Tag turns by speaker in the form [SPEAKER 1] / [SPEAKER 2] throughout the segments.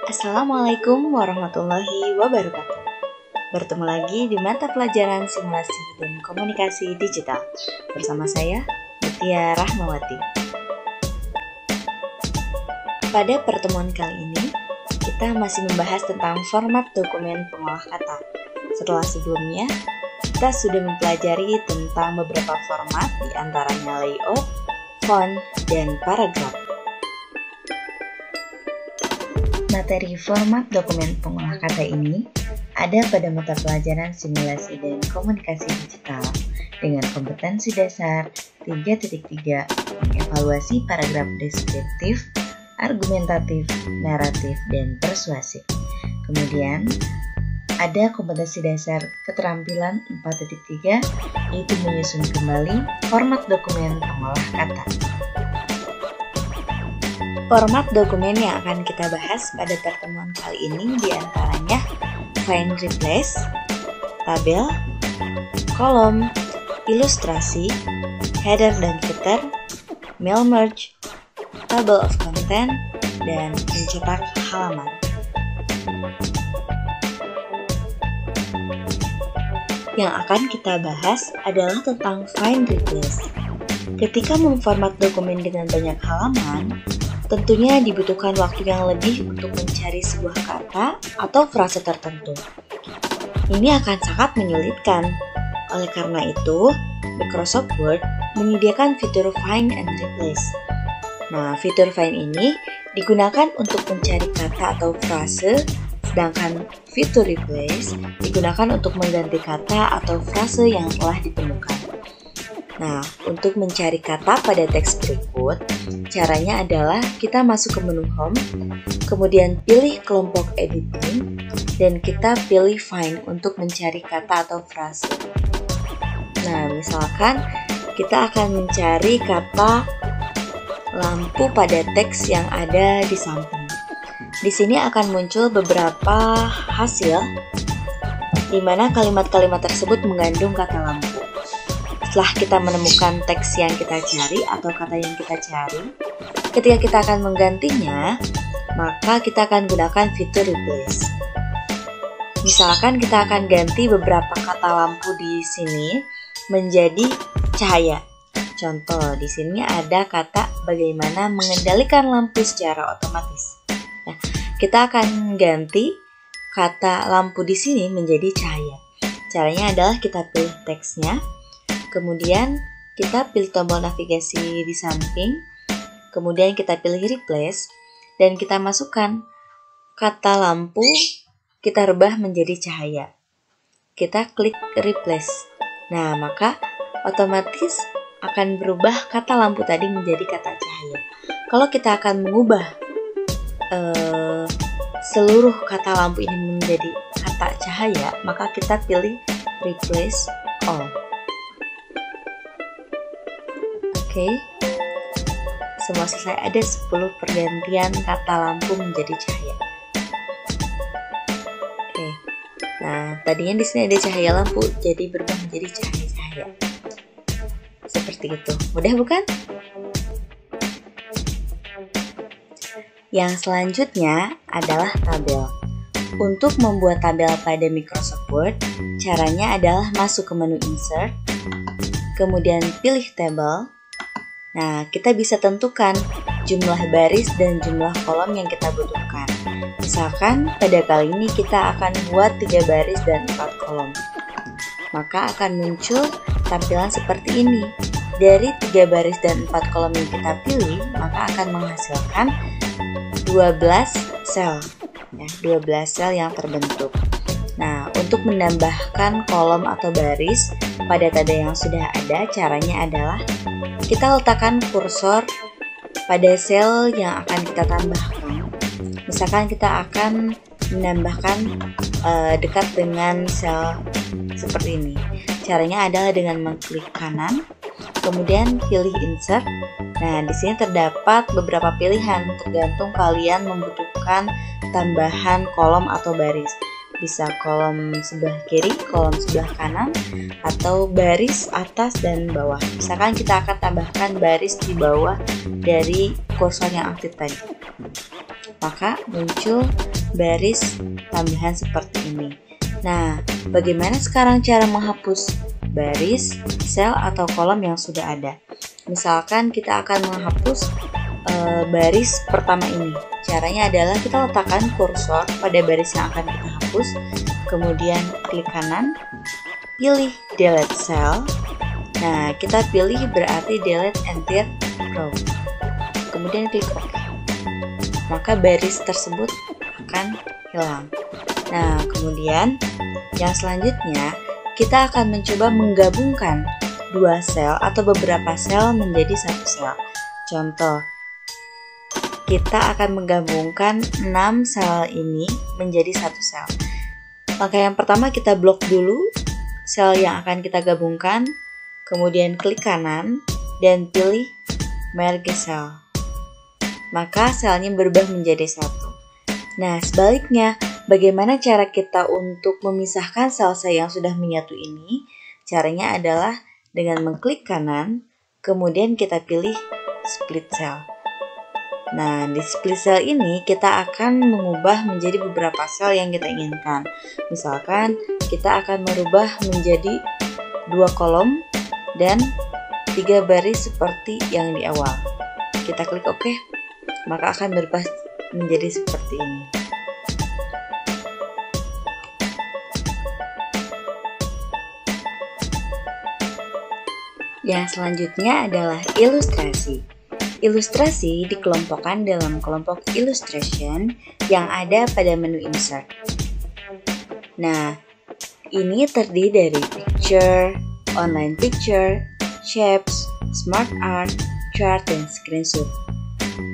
[SPEAKER 1] Assalamualaikum warahmatullahi wabarakatuh. Bertemu lagi di mata pelajaran simulasi dan komunikasi digital bersama saya, Mutia Rahmawati. Pada pertemuan kali ini, kita masih membahas tentang format dokumen pengolah kata. Setelah sebelumnya, kita sudah mempelajari tentang beberapa format, di antaranya layout, font, dan paragraf. Materi format dokumen pengolah kata ini ada pada mata pelajaran simulasi dan komunikasi digital dengan kompetensi dasar 3.3 mengevaluasi paragraf deskriptif, argumentatif, naratif, dan persuasif. Kemudian ada kompetensi dasar keterampilan 4.3 yaitu menyusun kembali format dokumen pengolah kata. Format dokumen yang akan kita bahas pada pertemuan kali ini diantaranya find replace, tabel, kolom, ilustrasi, header dan footer, mail merge, table of content, dan mencetak halaman. Yang akan kita bahas adalah tentang find replace. Ketika memformat dokumen dengan banyak halaman, tentunya dibutuhkan waktu yang lebih untuk mencari sebuah kata atau frase tertentu. Ini akan sangat menyulitkan. Oleh karena itu, Microsoft Word menyediakan fitur Find and Replace. Nah, fitur Find ini digunakan untuk mencari kata atau frase, sedangkan fitur Replace digunakan untuk mengganti kata atau frase yang telah ditemukan. Nah, untuk mencari kata pada teks berikut, caranya adalah kita masuk ke menu Home, kemudian pilih kelompok Editing, dan kita pilih Find untuk mencari kata atau frase. Nah, misalkan kita akan mencari kata lampu pada teks yang ada di samping. Di sini akan muncul beberapa hasil, di mana kalimat-kalimat tersebut mengandung kata lampu. Setelah kita menemukan teks yang kita cari atau kata yang kita cari, ketika kita akan menggantinya, maka kita akan gunakan fitur replace. Misalkan kita akan ganti beberapa kata lampu di sini menjadi cahaya. Contoh, di sini ada kata bagaimana mengendalikan lampu secara otomatis. Nah, kita akan ganti kata lampu di sini menjadi cahaya. Caranya adalah kita pilih teksnya. Kemudian kita pilih tombol navigasi di samping, kemudian kita pilih replace, dan kita masukkan kata lampu, kita rubah menjadi cahaya. Kita klik replace. Nah, maka otomatis akan berubah kata lampu tadi menjadi kata cahaya. Kalau kita akan mengubah seluruh kata lampu ini menjadi kata cahaya, maka kita pilih replace all. Oke, semua selesai. Ada 10 pergantian kata lampu menjadi cahaya. Oke, nah tadinya di sini ada cahaya lampu, jadi berubah menjadi cahaya-cahaya. Seperti itu, mudah bukan? Yang selanjutnya adalah tabel. Untuk membuat tabel pada Microsoft Word, caranya adalah masuk ke menu Insert, kemudian pilih Table. Nah, kita bisa tentukan jumlah baris dan jumlah kolom yang kita butuhkan. Misalkan pada kali ini kita akan buat 3 baris dan 4 kolom. Maka akan muncul tampilan seperti ini. Dari 3 baris dan 4 kolom yang kita pilih, maka akan menghasilkan 12 sel. Ya, 12 sel yang terbentuk. Nah, untuk menambahkan kolom atau baris pada tabel yang sudah ada, caranya adalah kita letakkan kursor pada sel yang akan kita tambahkan. Misalkan kita akan menambahkan dekat dengan sel seperti ini. Caranya adalah dengan mengklik kanan, kemudian pilih insert. Nah, di sini terdapat beberapa pilihan tergantung kalian membutuhkan tambahan kolom atau baris. Bisa kolom sebelah kiri, kolom sebelah kanan, atau baris atas dan bawah. Misalkan kita akan tambahkan baris di bawah dari kursor yang aktif tadi. maka muncul baris tambahan seperti ini. Nah, bagaimana sekarang cara menghapus baris, sel, atau kolom yang sudah ada? Misalkan kita akan menghapus baris pertama ini. Caranya adalah kita letakkan kursor pada baris yang akan kita hapus, kemudian klik kanan, pilih delete cell. Nah, kita pilih berarti delete entire row. Kemudian klik OK. Maka baris tersebut akan hilang. Nah, kemudian yang selanjutnya kita akan mencoba menggabungkan dua sel atau beberapa sel menjadi satu sel. Contoh, kita akan menggabungkan 6 sel ini menjadi satu sel. Maka yang pertama kita blok dulu sel yang akan kita gabungkan, kemudian klik kanan dan pilih merge cell. Maka selnya berubah menjadi satu. Nah, sebaliknya, bagaimana cara kita untuk memisahkan sel-sel yang sudah menyatu ini? Caranya adalah dengan mengklik kanan, kemudian kita pilih split cell. Nah, di split cell ini kita akan mengubah menjadi beberapa sel yang kita inginkan. Misalkan kita akan merubah menjadi 2 kolom dan 3 baris seperti yang di awal. Kita klik OK, maka akan berubah menjadi seperti ini. Yang selanjutnya adalah ilustrasi. Ilustrasi dikelompokkan dalam kelompok illustration yang ada pada menu insert. Nah, ini terdiri dari picture, online picture, shapes, smart art, chart, dan screenshot.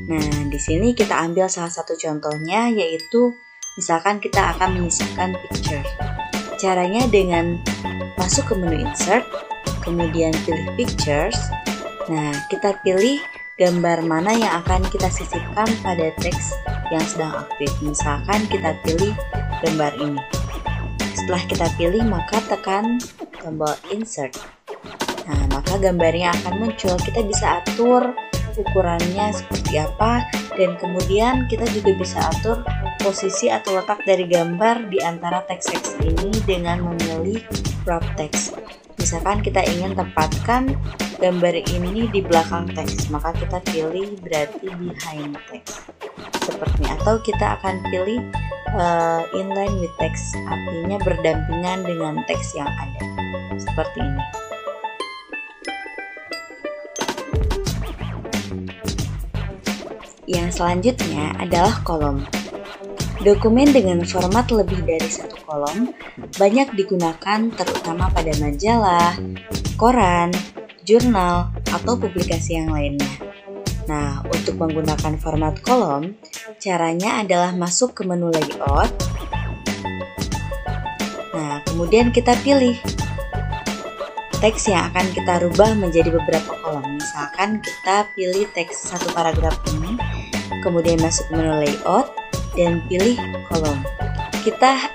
[SPEAKER 1] Nah, di sini kita ambil salah satu contohnya, yaitu misalkan kita akan menyisipkan picture. Caranya dengan masuk ke menu insert, kemudian pilih pictures. Nah, kita pilih gambar mana yang akan kita sisipkan pada teks yang sedang aktif. Misalkan kita pilih gambar ini. Setelah kita pilih, maka tekan tombol insert. Nah, maka gambarnya akan muncul. Kita bisa atur ukurannya seperti apa, dan kemudian kita juga bisa atur posisi atau letak dari gambar di antara teks-teks ini dengan memilih crop text. Misalkan kita ingin tempatkan gambar ini di belakang teks, maka kita pilih berarti behind text seperti ini. Atau kita akan pilih inline with text, artinya berdampingan dengan teks yang ada seperti ini. Yang selanjutnya adalah kolom. Dokumen dengan format lebih dari satu kolom banyak digunakan terutama pada majalah, koran, jurnal, atau publikasi yang lainnya. Nah, untuk menggunakan format kolom, caranya adalah masuk ke menu layout. Nah, kemudian kita pilih teks yang akan kita rubah menjadi beberapa kolom. Misalkan kita pilih teks satu paragraf ini, kemudian masuk ke menu layout, dan pilih kolom. Kita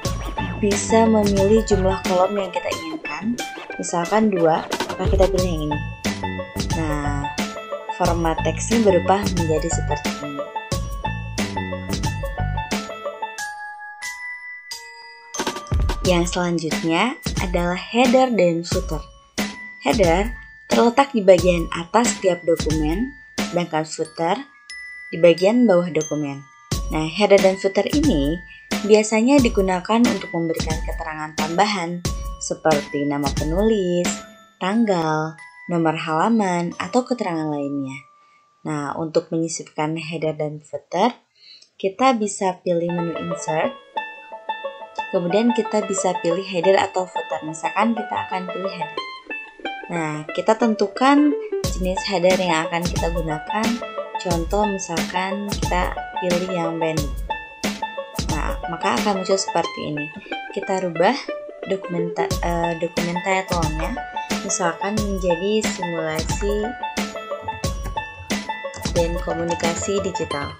[SPEAKER 1] bisa memilih jumlah kolom yang kita inginkan, misalkan 2, maka kita pilih yang ini. Nah, format teksnya berubah menjadi seperti ini. Yang selanjutnya adalah header dan footer. Header terletak di bagian atas setiap dokumen, sedangkan footer di bagian bawah dokumen. Nah, header dan footer ini biasanya digunakan untuk memberikan keterangan tambahan seperti nama penulis, tanggal, nomor halaman, atau keterangan lainnya. Nah, untuk menyisipkan header dan footer, kita bisa pilih menu insert, kemudian kita bisa pilih header atau footer. Misalkan kita akan pilih header. Nah, kita tentukan jenis header yang akan kita gunakan. Contoh misalkan kita pilih yang pendek. Nah, maka akan muncul seperti ini. Kita rubah dokumen title-nya, misalkan menjadi simulasi dan komunikasi digital.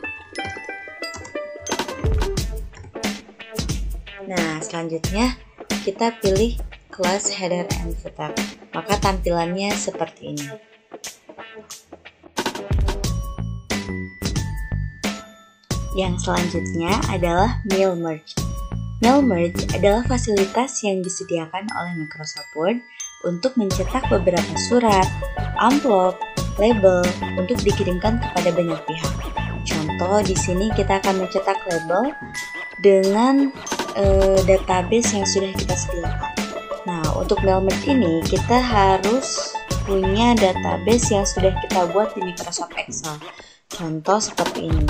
[SPEAKER 1] Nah, selanjutnya kita pilih kelas header and footer. Maka tampilannya seperti ini. Yang selanjutnya adalah Mail Merge. Mail Merge adalah fasilitas yang disediakan oleh Microsoft Word untuk mencetak beberapa surat, amplop, label untuk dikirimkan kepada banyak pihak. Contoh di sini kita akan mencetak label dengan database yang sudah kita sediakan. Nah, untuk Mail Merge ini kita harus punya database yang sudah kita buat di Microsoft Excel. Contoh seperti ini.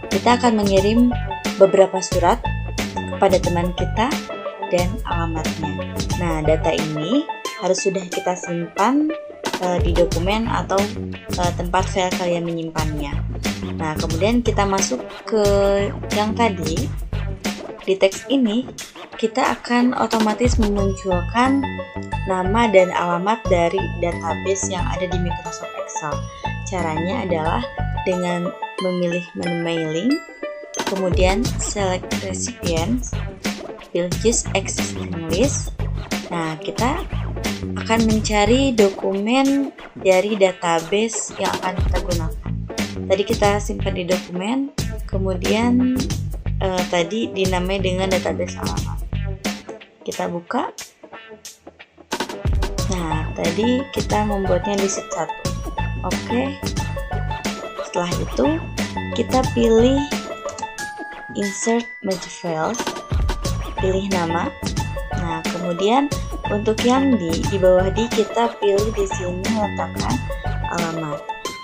[SPEAKER 1] Kita akan mengirim beberapa surat kepada teman kita dan alamatnya. Nah, data ini harus sudah kita simpan di dokumen atau tempat file kalian menyimpannya. Nah, kemudian kita masuk ke yang tadi. Di teks ini, kita akan otomatis memunculkan nama dan alamat dari database yang ada di Microsoft Excel. Caranya adalah dengan memilih menu mailing, kemudian select recipients, pilih just existing list. Nah, kita akan mencari dokumen dari database yang akan kita gunakan. Tadi kita simpan di dokumen, kemudian tadi dinamai dengan database alamat. Kita buka. Nah, tadi kita membuatnya di sheet 1. Oke. Setelah itu, kita pilih Insert Merge Files, pilih nama. Nah, kemudian untuk yang di bawah kita pilih di sini letakkan alamat.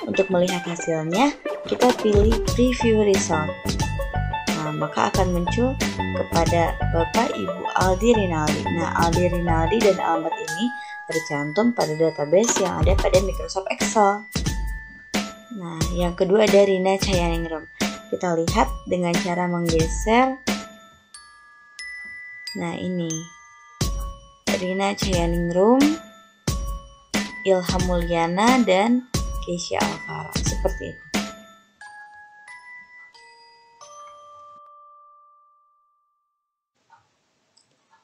[SPEAKER 1] Untuk melihat hasilnya, kita pilih Preview Result. Nah, maka akan muncul kepada Bapak Ibu Aldi Rinaldi. Nah, Aldi Rinaldi dan alamat ini tercantum pada database yang ada pada Microsoft Excel. Nah, yang kedua ada Rina Cayaningrum. Kita lihat dengan cara menggeser. Nah, ini Rina Cayaningrum, Ilham Mulyana, dan Keisha Alvara. Seperti itu.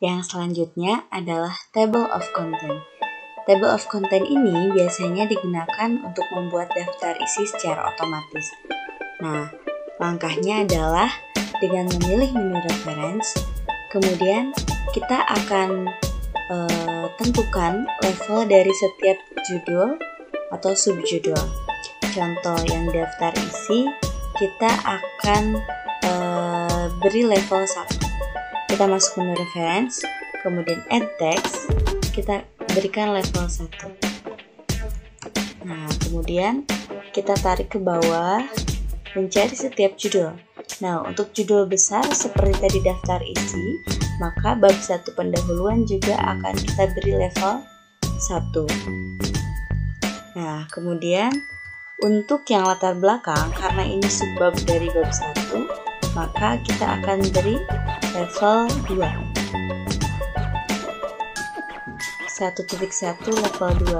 [SPEAKER 1] Yang selanjutnya adalah Table of Content. Table of Content ini biasanya digunakan untuk membuat daftar isi secara otomatis. Nah, langkahnya adalah dengan memilih menu reference, kemudian kita akan tentukan level dari setiap judul atau subjudul. Contoh yang daftar isi, kita akan beri level 1. Kita masuk menu reference, kemudian add text, kita berikan level 1. Nah, kemudian kita tarik ke bawah, mencari setiap judul. Nah, untuk judul besar seperti tadi daftar isi, maka bab 1 pendahuluan juga akan kita beri level 1. Nah, kemudian untuk yang latar belakang, karena ini subbab dari bab 1, maka kita akan beri level 2. 1.1 level 2.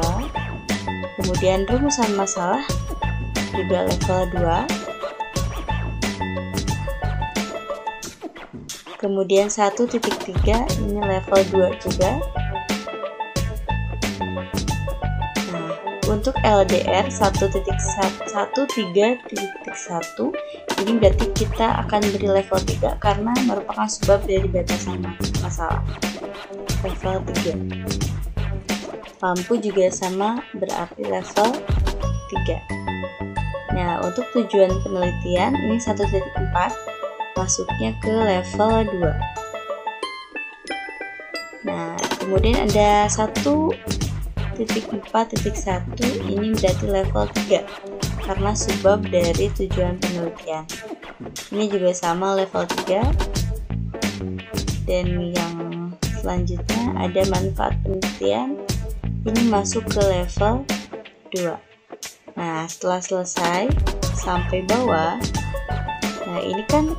[SPEAKER 1] Kemudian rumusan masalah juga level 2. Kemudian 1.3 ini level 2 juga. Nah, untuk LDR 1.3.1 ini berarti kita akan beri level 3 karena merupakan sebab dari batasan masalah. Level 3. Lampu juga sama, berarti level 3. Nah, untuk tujuan penelitian ini 1.4 masuknya ke level 2. Nah, kemudian ada 1.4.1 ini berarti level 3 karena sebab dari tujuan penelitian. Ini juga sama level 3. Dan yang selanjutnya ada manfaat penelitian, ini masuk ke level 2. Nah, setelah selesai sampai bawah, nah ini kan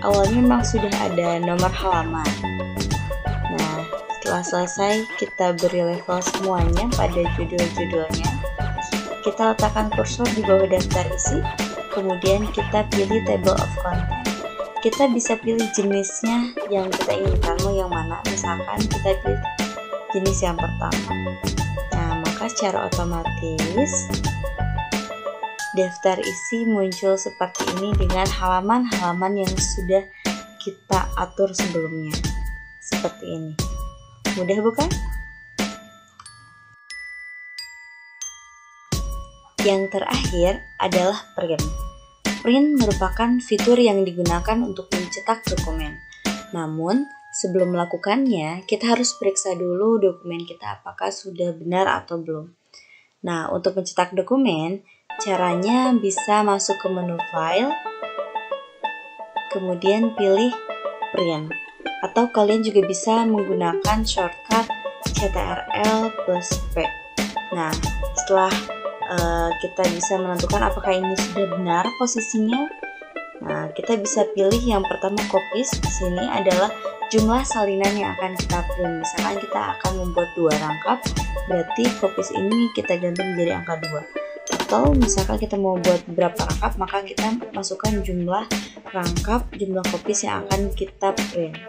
[SPEAKER 1] awalnya memang sudah ada nomor halaman. Nah, setelah selesai kita beri level semuanya pada judul-judulnya. Kita letakkan kursor di bawah daftar isi, kemudian kita pilih table of content. Kita bisa pilih jenisnya yang kita inginkan, mau yang mana. Misalkan kita pilih jenis yang pertama. Nah, maka secara otomatis daftar isi muncul seperti ini dengan halaman-halaman yang sudah kita atur sebelumnya. Seperti ini. Mudah bukan? Yang terakhir adalah print. Print merupakan fitur yang digunakan untuk mencetak dokumen. Namun, sebelum melakukannya, kita harus periksa dulu dokumen kita apakah sudah benar atau belum. Nah, untuk mencetak dokumen, caranya bisa masuk ke menu File, kemudian pilih Print. Atau kalian juga bisa menggunakan shortcut Ctrl+P. Nah, setelah kita bisa menentukan apakah ini sudah benar posisinya, nah kita bisa pilih yang pertama copies. Di sini adalah jumlah salinan yang akan kita print. Misalkan kita akan membuat 2 rangkap, berarti copies ini kita ganti menjadi angka 2. Atau misalkan kita mau buat berapa rangkap, maka kita masukkan jumlah rangkap, jumlah copies yang akan kita print.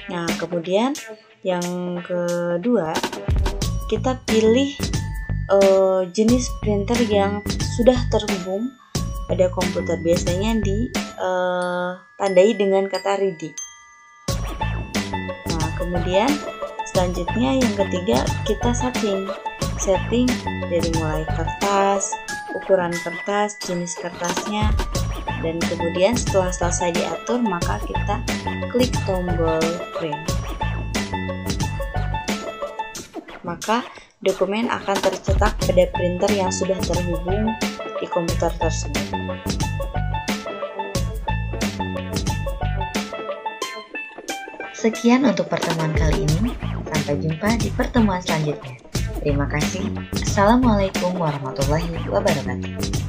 [SPEAKER 1] Nah, kemudian yang kedua, kita pilih jenis printer yang sudah terhubung pada komputer. Biasanya ditandai dengan kata ready. Nah, kemudian selanjutnya yang ketiga, kita setting dari mulai kertas, ukuran kertas, jenis kertasnya, dan kemudian setelah selesai diatur, maka kita klik tombol print. Maka dokumen akan tercetak pada printer yang sudah terhubung di komputer tersebut. Sekian untuk pertemuan kali ini. Sampai jumpa di pertemuan selanjutnya. Terima kasih. Assalamualaikum warahmatullahi wabarakatuh.